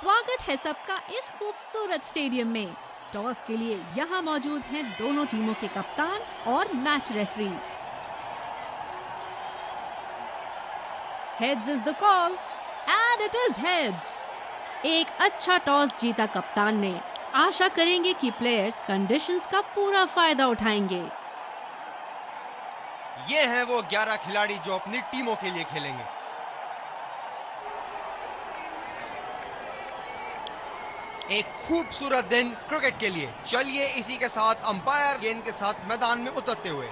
स्वागत है सबका इस खूबसूरत स्टेडियम में। टॉस के लिए यहाँ मौजूद हैं दोनों टीमों के कप्तान और match referee. Heads is the call and it is heads. एक अच्छा टॉस जीता कप्तान ने। आशा करेंगे कि प्लेयर्स कंडीशंस का पूरा फायदा उठाएंगे। ये हैं वो 11 खिलाड़ी जो अपनी टीमों के लिए खेलेंगे। एक खूबसूरत दिन क्रिकेट के लिए। चलिए इसी के साथ अंपायर गेंद के साथ मैदान में उतरते हुए।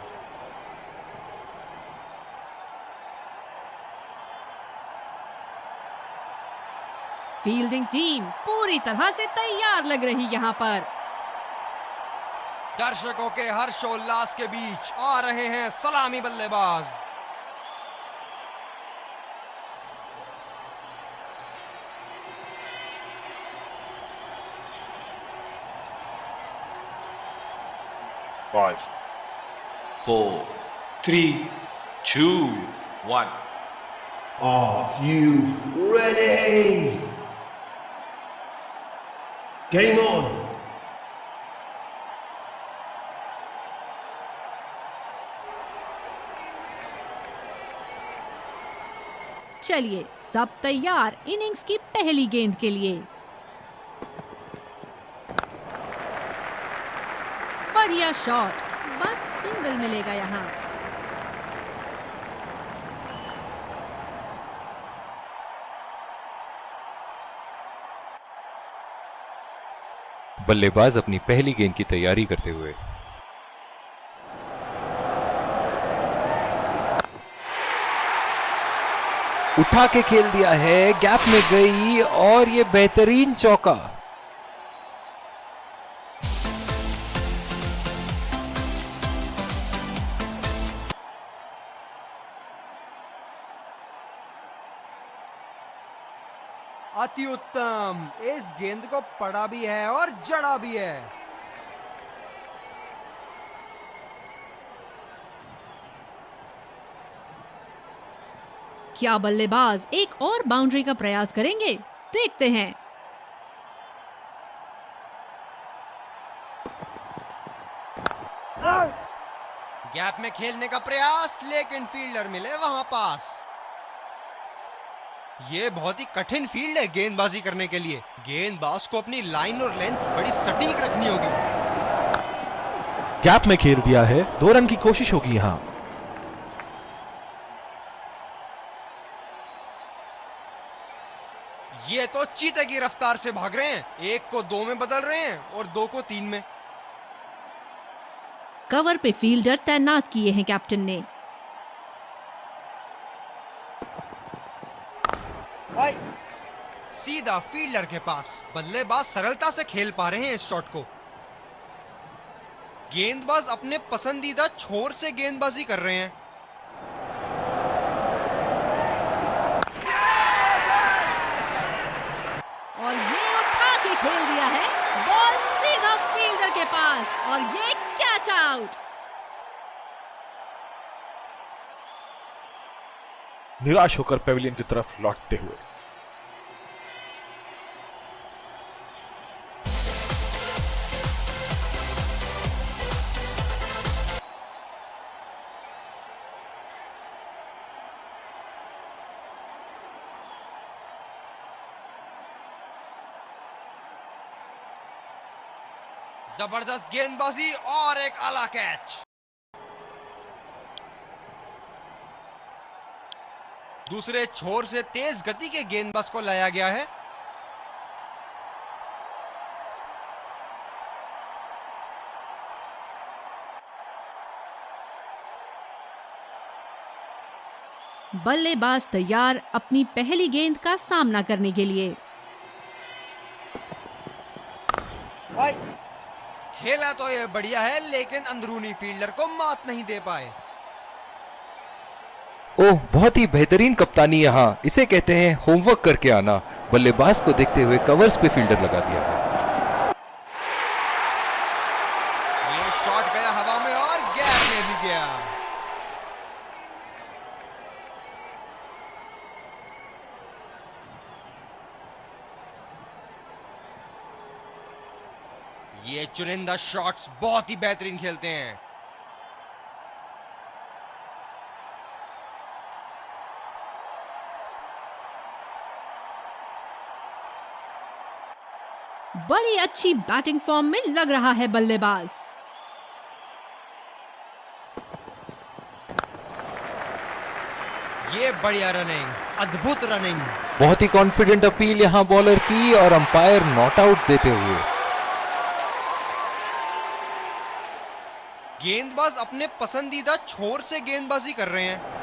फील्डिंग टीम पूरी तरह से तैयार लग रही यहाँ पर। दर्शकों के हर्षोल्लास के बीच आ रहे हैं सलामी बल्लेबाज। Five, 4, 3, 2, 1. Are you ready? Game on! चलिए सब तैयार इनिंग्स की पहली गेंद के लिए। बढ़िया शॉट, बस सिंगल मिलेगा यहाँ। बल्लेबाज अपनी पहली गेंद की तैयारी करते हुए। उठा के खेल दिया है, गैप में गई और ये बेहतरीन चौका। अति उत्तम। इस गेंद को पड़ा भी है और जड़ा भी है। क्या बल्लेबाज एक और बाउंड्री का प्रयास करेंगे? देखते हैं। गैप में खेलने का प्रयास, लेकिन फील्डर मिले वहां पास। ये बहुत ही कठिन फील्ड है गेंदबाजी करने के लिए। गेंदबाज को अपनी लाइन और लेंथ बड़ी सटीक रखनी होगी। गैप में खेल दिया है, 2 रन की कोशिश होगी यहाँ। ये तो चीते की रफ्तार से भाग रहे हैं। 1 को 2 में बदल रहे हैं और 2 को 3 में। कवर पे फील्डर तैनात किए हैं कैप्टन ने। सीधा फील्डर के पास। बल्लेबाज सरलता से खेल पा रहे हैं इस शॉट को। गेंदबाज अपने पसंदीदा छोर से गेंदबाजी कर रहे हैं। और ये उठा के खेल दिया है। बॉल सीधा फील्डर के पास और ये कैच आउट। निराश होकर पेविलियन की तरफ लौटते हुए। जबरदस्त गेंदबाजी और एक आला कैच। दूसरे छोर से तेज गति के गेंदबाज को लाया गया है। बल्लेबाज तैयार अपनी पहली गेंद का सामना करने के लिए। खेला तो ये बढ़िया है, लेकिन अंदरूनी फील्डर को मात नहीं दे पाए। ओह, बहुत ही बेहतरीन कप्तानी यहाँ। इसे कहते हैं होमवर्क करके आना। बल्लेबाज को देखते हुए कवर्स पे फील्डर लगा दिया है। ये शॉट गया हवा में और गैप में भी गया। ये चुनिंदा शॉट्स बहुत ही बेहतरीन खेलते हैं। बड़ी अच्छी बैटिंग फॉर्म में लग रहा है बल्लेबाज। ये बढ़िया रनिंग, अद्भुत रनिंग। बहुत ही कॉन्फिडेंट अपील यहाँ बॉलर की और अंपायर नॉट आउट देते हुए। गेंदबाज अपने पसंदीदा छोर से गेंदबाजी कर रहे हैं।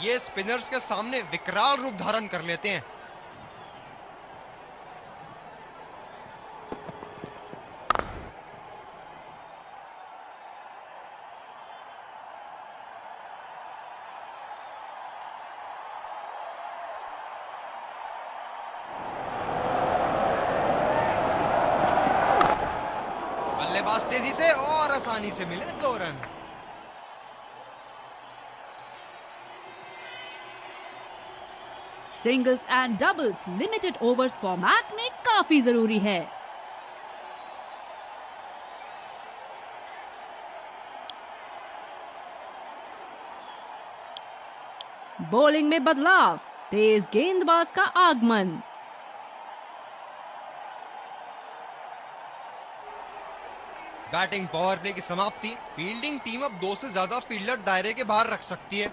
ये स्पिनर्स के सामने विकराल रूप धारण कर लेते हैं। बल्लेबाज तेजी से और आसानी से मिले 2 run. Singles and doubles limited overs format में काफी जरूरी है। बॉलिंग में बदलाव, तेज गेंदबाज का आगमन। बैटिंग पावर प्ले की समाप्ति। फील्डिंग टीम अब 2 से ज्यादा फील्डर दायरे के बाहर रख सकती है।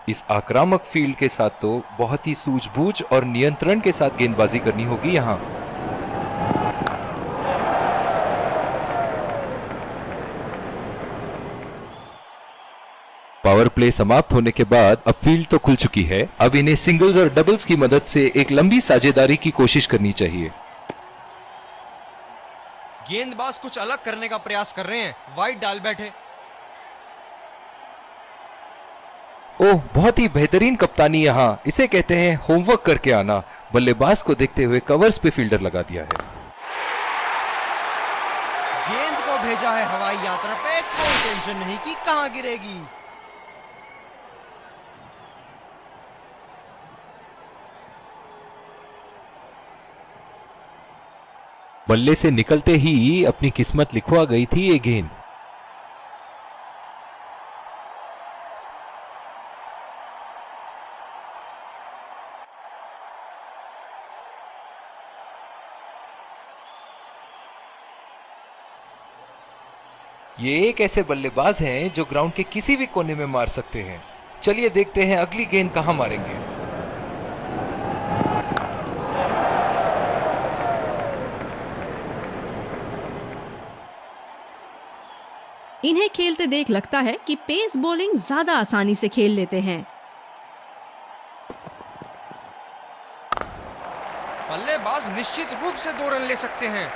इस आक्रामक फील्ड के साथ तो बहुत ही सूझबूझ और नियंत्रण के साथ गेंदबाजी करनी होगी यहाँ। पावर प्ले समाप्त होने के बाद अब फील्ड तो खुल चुकी है। अब इन्हें सिंगल्स और डबल्स की मदद से एक लंबी साझेदारी की कोशिश करनी चाहिए। गेंदबाज कुछ अलग करने का प्रयास कर रहे हैं, वाइड डाल बैठे। ओह, बहुत ही बेहतरीन कप्तानी यहाँ, इसे कहते हैं होमवर्क करके आना। बल्लेबाज को देखते हुए कवर्स पे फील्डर लगा दिया है। गेंद को भेजा है हवाई यात्रा पे, कोई टेंशन नहीं कि कहां गिरेगी। बल्ले से निकलते ही अपनी किस्मत लिखवा गई थी ये गेंद। ये एक ऐसे बल्लेबाज हैं जो ग्राउंड के किसी भी कोने में मार सकते हैं। चलिए देखते हैं अगली गेंद कहां मारेंगे। इन्हें खेलते देख लगता है कि पेस बॉलिंग ज्यादा आसानी से खेल लेते हैं। बल्लेबाज निश्चित रूप से 2 रन ले सकते हैं।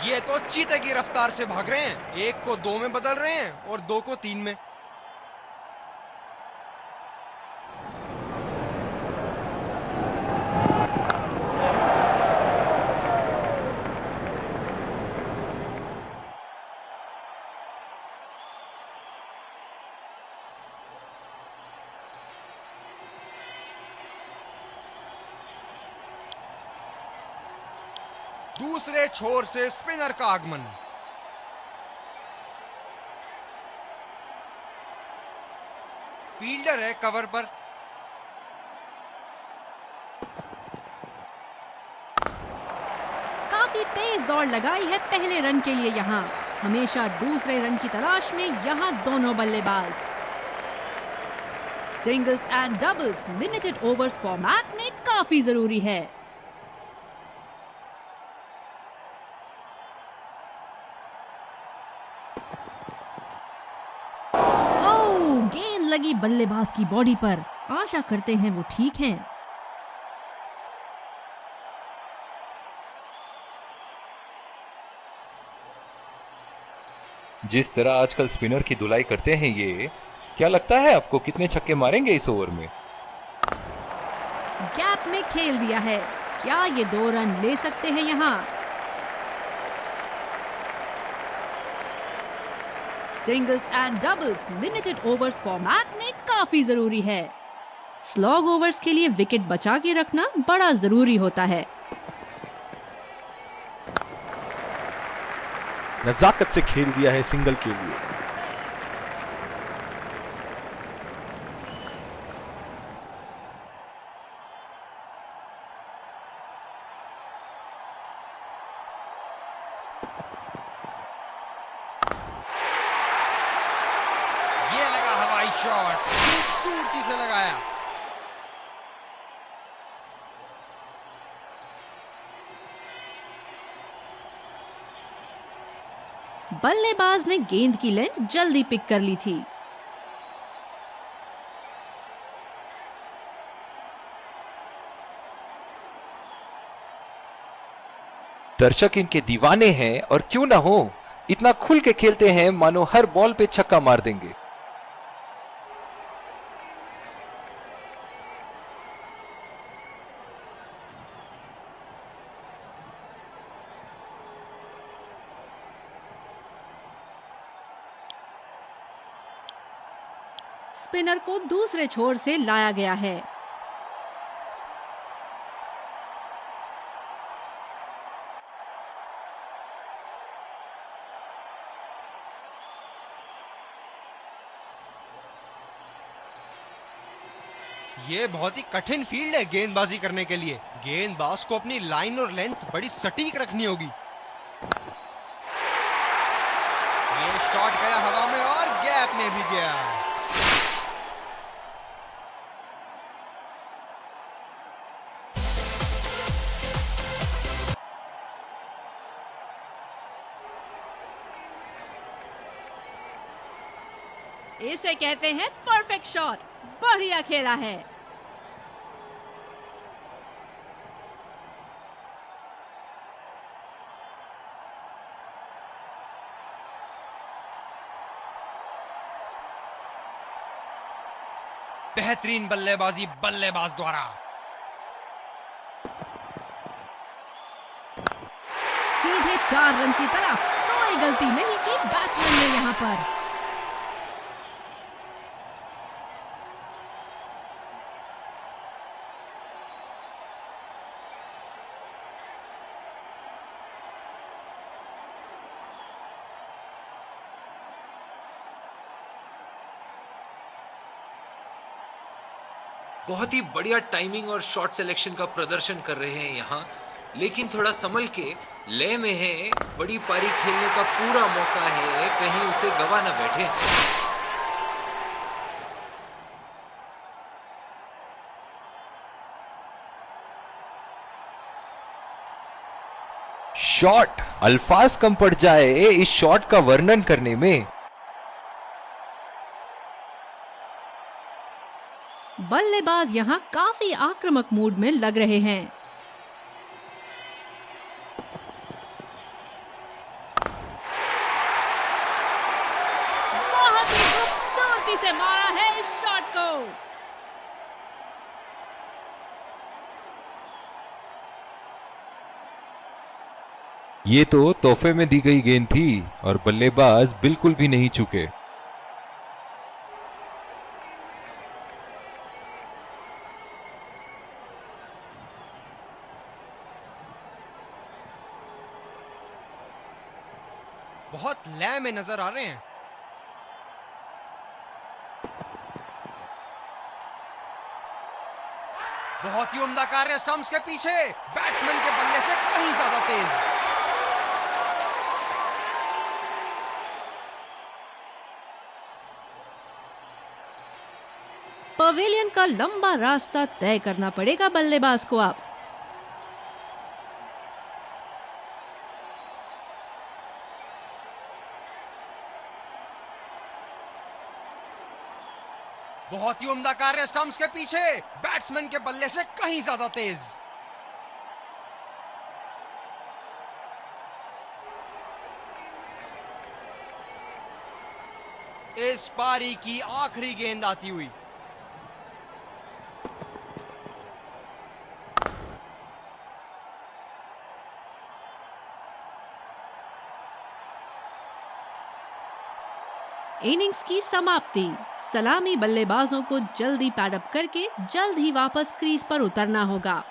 ये तो चीते की रफ्तार से भाग रहे हैं। 1 को 2 में बदल रहे हैं और 2 को 3 में। दूसरे छोर से स्पिनर का आगमन। फील्डर है कवर पर। काफी तेज दौड़ लगाई है पहले रन के लिए यहाँ। हमेशा दूसरे रन की तलाश में यहाँ दोनों बल्लेबाज। Singles and doubles limited overs format में काफी जरूरी है। गेंद लगी बल्लेबाज की बॉडी पर। आशा करते हैं वो ठीक हैं। जिस तरह आजकल स्पिनर की धुलाई करते हैं ये, क्या लगता है आपको कितने छक्के मारेंगे इस ओवर में? गैप में खेल दिया है, क्या ये 2 रन ले सकते हैं यहाँ? Singles and doubles limited overs format में काफी जरूरी है। स्लॉग ओवर्स के लिए विकेट बचा के रखना बड़ा जरूरी होता है। नजाकत से खेल दिया है सिंगल के लिए। ये लगा हवाई शॉट, खूबसूरती से लगाया। बल्लेबाज ने गेंद की लेंथ जल्दी पिक कर ली थी। दर्शक इनके दीवाने हैं और क्यों ना हो, इतना खुल के खेलते हैं मानो हर बॉल पे छक्का मार देंगे। स्पिनर को दूसरे छोर से लाया गया है। ये बहुत ही कठिन फील्ड है गेंदबाजी करने के लिए। गेंदबाज को अपनी लाइन और लेंथ बड़ी सटीक रखनी होगी। ये शॉट गया हवा में और गैप में भी गया। इसे कहते हैं परफेक्ट शॉट। बढ़िया खेला है। बेहतरीन बल्लेबाजी बल्लेबाज द्वारा। सीधे 4 रन की तरफ। कोई गलती नहीं की बैट्समैन ने यहाँ पर। बहुत ही बढ़िया टाइमिंग और शॉट सिलेक्शन का प्रदर्शन कर रहे हैं यहाँ, लेकिन थोड़ा संभल के, लय में है, बड़ी पारी खेलने का पूरा मौका है, कहीं उसे गवा ना बैठे। शॉट, अल्फाज कम पड़ जाए इस शॉट का वर्णन करने में। बल्लेबाज यहाँ काफी आक्रामक मूड में लग रहे हैं। बहुत ही खूबसूरती से मारा है इस शॉट को। ये तो तोहफे में दी गई गेंद थी और बल्लेबाज बिल्कुल भी नहीं चूके। बहुत लय में नजर आ रहे हैं। बहुत ही उम्दा कार्य स्टंप्स के पीछे, बैट्समैन के बल्ले से कहीं ज्यादा तेज। पवेलियन का लंबा रास्ता तय करना पड़ेगा बल्लेबाज को अब। बहुत ही उम्दा कार्य स्टंप्स के पीछे, बैट्समैन के बल्ले से कहीं ज्यादा तेज। इस पारी की आखिरी गेंद आती हुई। इनिंग्स की समाप्ति। सलामी बल्लेबाजों को जल्दी पैडअप करके जल्द ही वापस क्रीज पर उतरना होगा।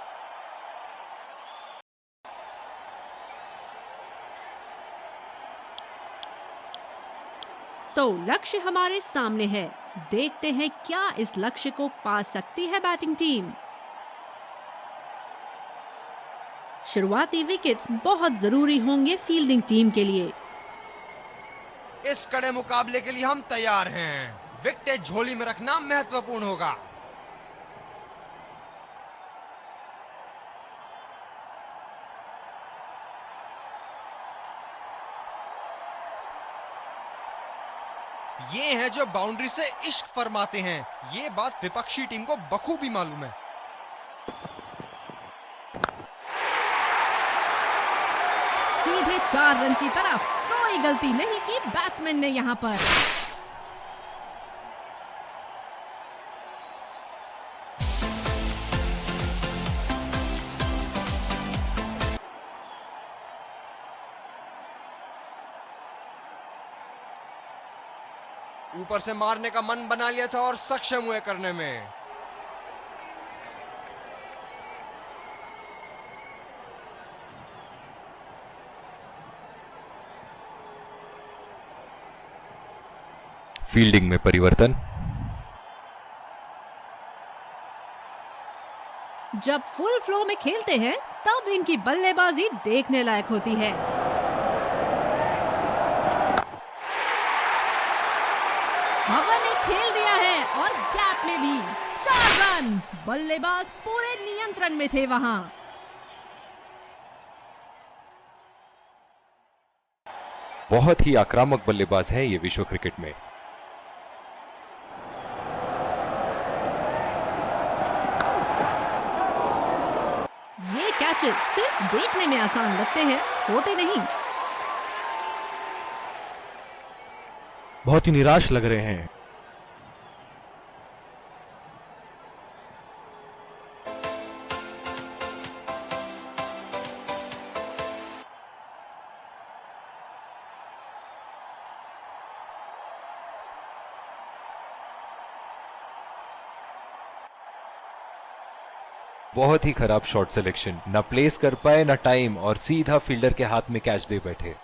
तो लक्ष्य हमारे सामने है। देखते हैं क्या इस लक्ष्य को पा सकती है बैटिंग टीम। शुरुआती विकेट्स बहुत जरूरी होंगे फील्डिंग टीम के लिए। इस कड़े मुकाबले के लिए हम तैयार हैं। विकेट झोली में रखना महत्वपूर्ण होगा। ये हैं जो बाउंड्री से इश्क फरमाते हैं। ये बात विपक्षी टीम को बखूबी मालूम है। सीधे 4 रन की तरफ। कोई गलती नहीं की बैट्समैन ने यहां पर। ऊपर से मारने का मन बना लिया था और सक्षम हुए करने में। फील्डिंग में परिवर्तन। जब फुल फ्लो में खेलते हैं तब इनकी बल्लेबाजी देखने लायक होती है। हवा में खेल दिया है और गैप में भी 4 रन। बल्लेबाज पूरे नियंत्रण में थे वहां। बहुत ही आक्रामक बल्लेबाज है ये विश्व क्रिकेट में। ये कैचेस सिर्फ देखने में आसान लगते हैं, होते नहीं। बहुत ही निराश लग रहे हैं। बहुत ही खराब शॉट सिलेक्शन। ना प्लेस कर पाए ना टाइम, और सीधा फील्डर के हाथ में कैच दे बैठे।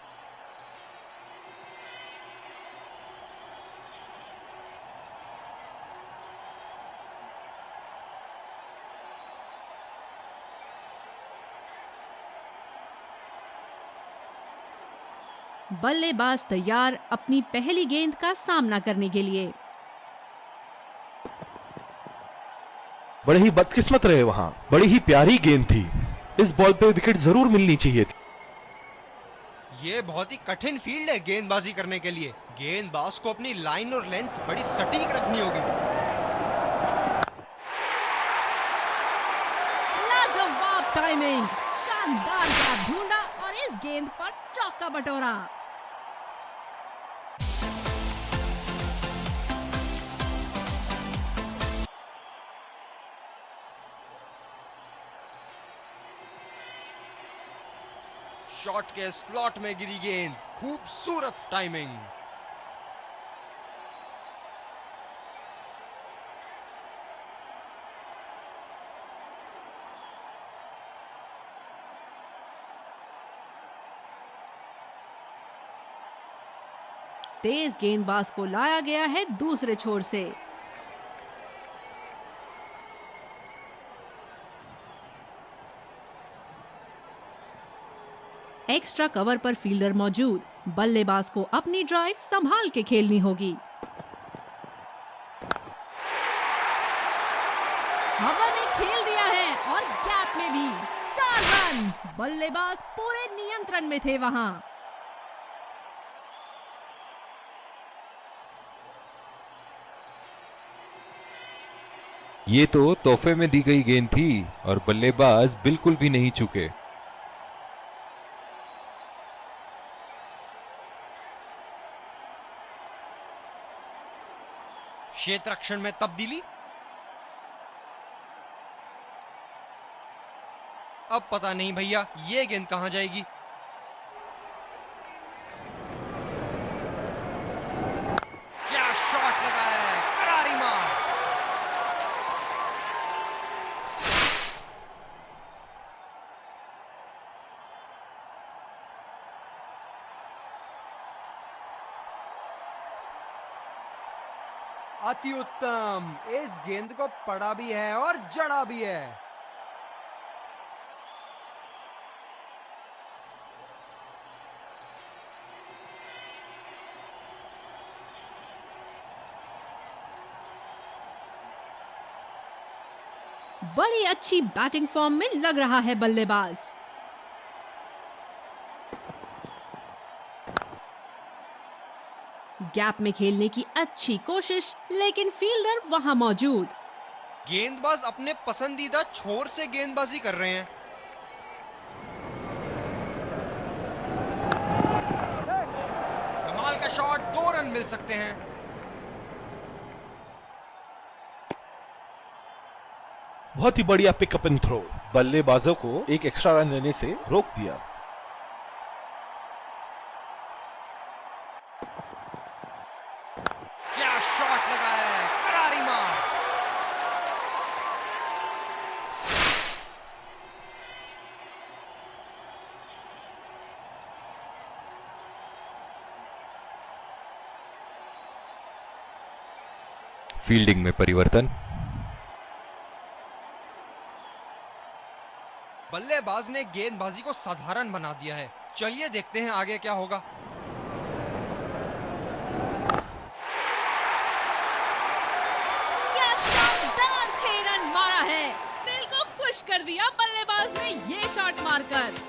बल्लेबाज तैयार अपनी पहली गेंद का सामना करने के लिए। बड़े ही बदकिस्मत रहे वहां। बड़ी ही प्यारी गेंद थी। इस बॉल पे विकेट जरूर मिलनी चाहिए थी। ये बहुत ही कठिन फील्ड है गेंदबाजी करने के लिए। गेंदबाज को अपनी लाइन और लेंथ बड़ी सटीक रखनी होगी। लाजवाब टाइमिंग। शानदार गैप ढूंढा और इस गेंद पर चौका बटोरा। शॉट के स्लॉट में गिरी गेंद। खूबसूरत टाइमिंग। तेज गेंदबाज को लाया गया है दूसरे छोर से। एक्स्ट्रा कवर पर फील्डर मौजूद। बल्लेबाज को अपनी ड्राइव संभाल के खेलनी होगी। हवा में खेल दिया है और गैप में भी 4 रन। बल्लेबाज पूरे नियंत्रण में थे वहां। ये तो तोहफे में दी गई गेंद थी और बल्लेबाज बिल्कुल भी नहीं चूके। क्षेत्र रक्षण में तब्दीली। अब पता नहीं भैया ये गेंद कहां जाएगी। क्या शॉट लगाया है, करारी मार। अति उत्तम, इस गेंद को पड़ा भी है और जड़ा भी है। बड़ी अच्छी बैटिंग फॉर्म में लग रहा है बल्लेबाज। गैप में खेलने की अच्छी कोशिश, लेकिन फील्डर वहां मौजूद। गेंदबाज अपने पसंदीदा छोर से गेंदबाजी कर रहे हैं। कमाल का शॉट, 2 रन मिल सकते हैं। बहुत ही बढ़िया पिकअप एंड थ्रो, बल्लेबाजों को एक एक्स्ट्रा रन लेने से रोक दिया। क्या शॉट लगाया है, करारी मार। फील्डिंग में परिवर्तन। बल्लेबाज ने गेंदबाजी को साधारण बना दिया है। चलिए देखते हैं आगे क्या होगा। क्या शानदार 6 रन मारा है। दिल को खुश कर दिया बल्लेबाज ने ये शॉट मारकर।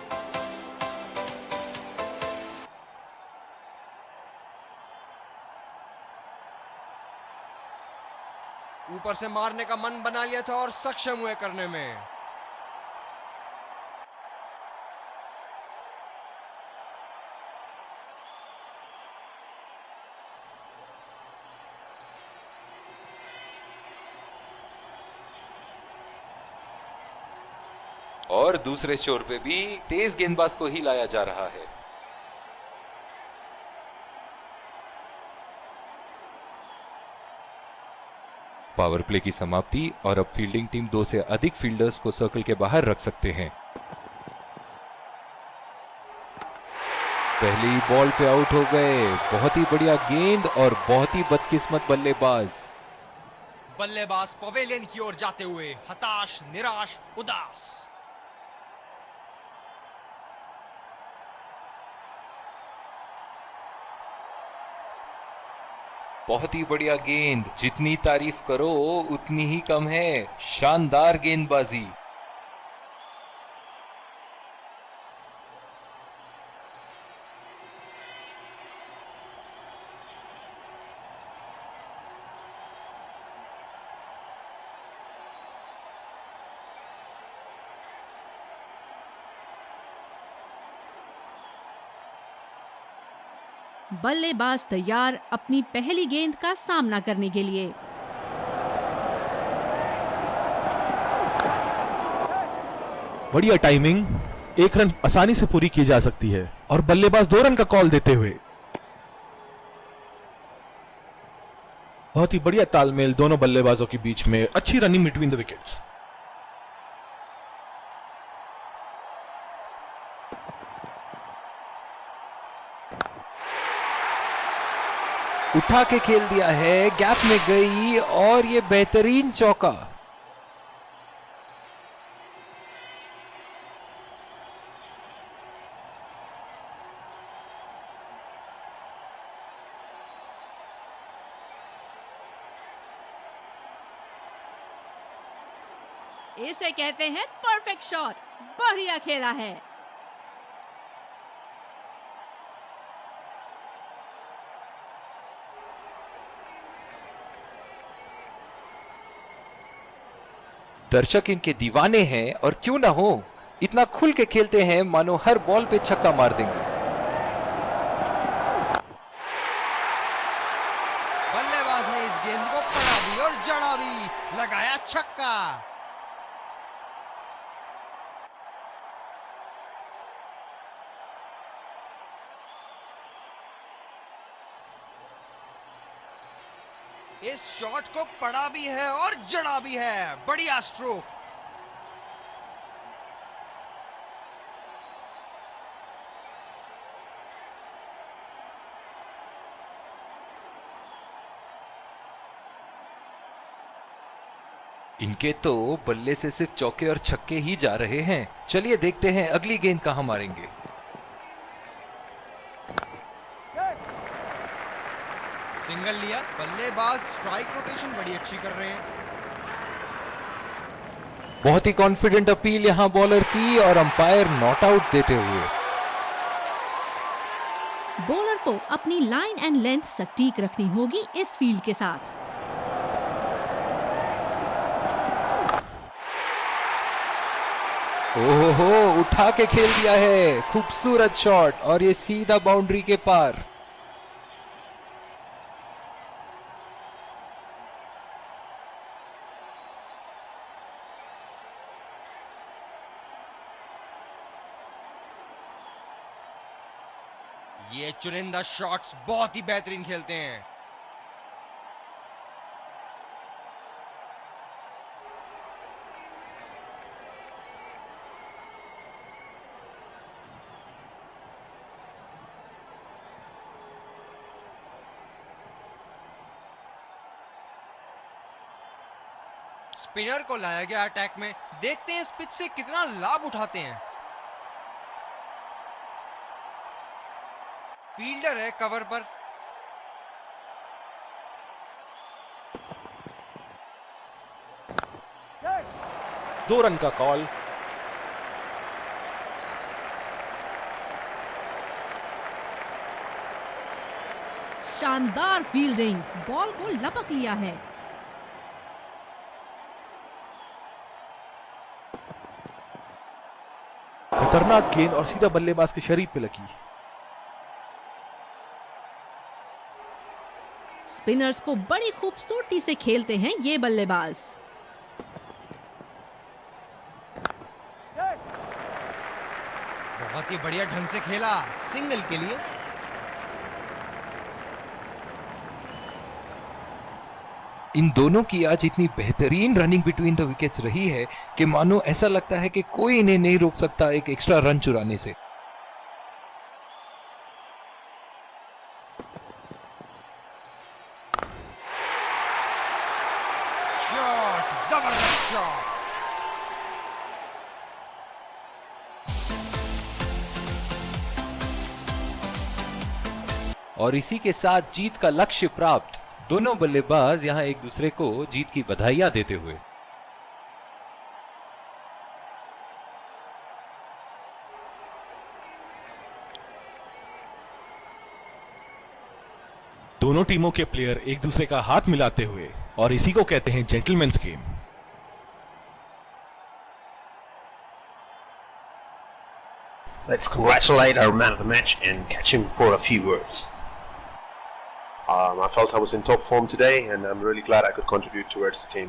ऊपर से मारने का मन बना लिया था और सक्षम हुए करने में। और दूसरे छोर पे भी तेज गेंदबाज को ही लाया जा रहा है। पावर प्ले की समाप्ति और अब फील्डिंग टीम 2 से अधिक फील्डर्स को सर्कल के बाहर रख सकते हैं। पहली बॉल पे आउट हो गए। बहुत ही बढ़िया गेंद और बहुत ही बदकिस्मत बल्लेबाज। बल्लेबाज पवेलियन की ओर जाते हुए हताश, निराश, उदास। बहुत ही बढ़िया गेंद, जितनी तारीफ करो उतनी ही कम है। शानदार गेंदबाजी। बल्लेबाज तैयार अपनी पहली गेंद का सामना करने के लिए। बढ़िया टाइमिंग, 1 रन आसानी से पूरी की जा सकती है और बल्लेबाज 2 रन का कॉल देते हुए। बहुत ही बढ़िया तालमेल दोनों बल्लेबाजों के बीच में। अच्छी रनिंग बिटवीन द विकेट्स। उठा के खेल दिया है, गैप में गई और ये बेहतरीन चौका। इसे कहते हैं परफेक्ट शॉट। बढ़िया खेला है। दर्शक इनके दीवाने हैं और क्यों ना हो, इतना खुल के खेलते हैं मानो हर बॉल पे छक्का मार देंगे। बल्लेबाज ने इस गेंद को पड़ा भी और जड़ा भी, लगाया छक्का। इस शॉट को पड़ा भी है और जड़ा भी है, बढ़िया स्ट्रोक। इनके तो बल्ले से सिर्फ चौके और छक्के ही जा रहे हैं। चलिए देखते हैं अगली गेंद कहां मारेंगे। सिंगल लिया, बल्लेबाज स्ट्राइक रोटेशन बड़ी अच्छी कर रहे हैं। बहुत ही कॉन्फिडेंट अपील यहां बॉलर की और अंपायर नॉट आउट देते हुए। बॉलर को अपनी लाइन एंड लेंथ सटीक रखनी होगी इस फील्ड के साथ। ओहो, उठा के खेल दिया है, खूबसूरत शॉट और ये सीधा बाउंड्री के पार। ये चुनिंदा शॉट्स बहुत ही बेहतरीन खेलते हैं। स्पिनर को लाया गया अटैक में, देखते हैं इस पिच से कितना लाभ उठाते हैं। फील्डर है कवर पर। दो रन का कॉल। शानदार फील्डिंग, बॉल को लपक लिया है। खतरनाक गेंद और सीधा बल्लेबाज के शरीर पे लगी। स्पिनर्स को बड़ी खूबसूरती से खेलते हैं ये बल्लेबाज। बहुत ही बढ़िया ढंग से खेला, सिंगल के लिए। इन दोनों की आज इतनी बेहतरीन रनिंग बिटवीन द विकेट्स रही है कि मानो ऐसा लगता है कि कोई इन्हें नहीं रोक सकता एक एक्स्ट्रा रन चुराने से। शॉट, जबरदस्त शॉट। और इसी के साथ जीत का लक्ष्य प्राप्त। दोनों बल्लेबाज यहां एक दूसरे को जीत की बधाइयां देते हुए। दोनों टीमों के प्लेयर एक दूसरे का हाथ मिलाते हुए, और इसी को कहते हैं gentleman's game. Let's congratulate our man of the match and catch him for a few words. I felt I was in top form today and I'm really glad I could contribute towards the team.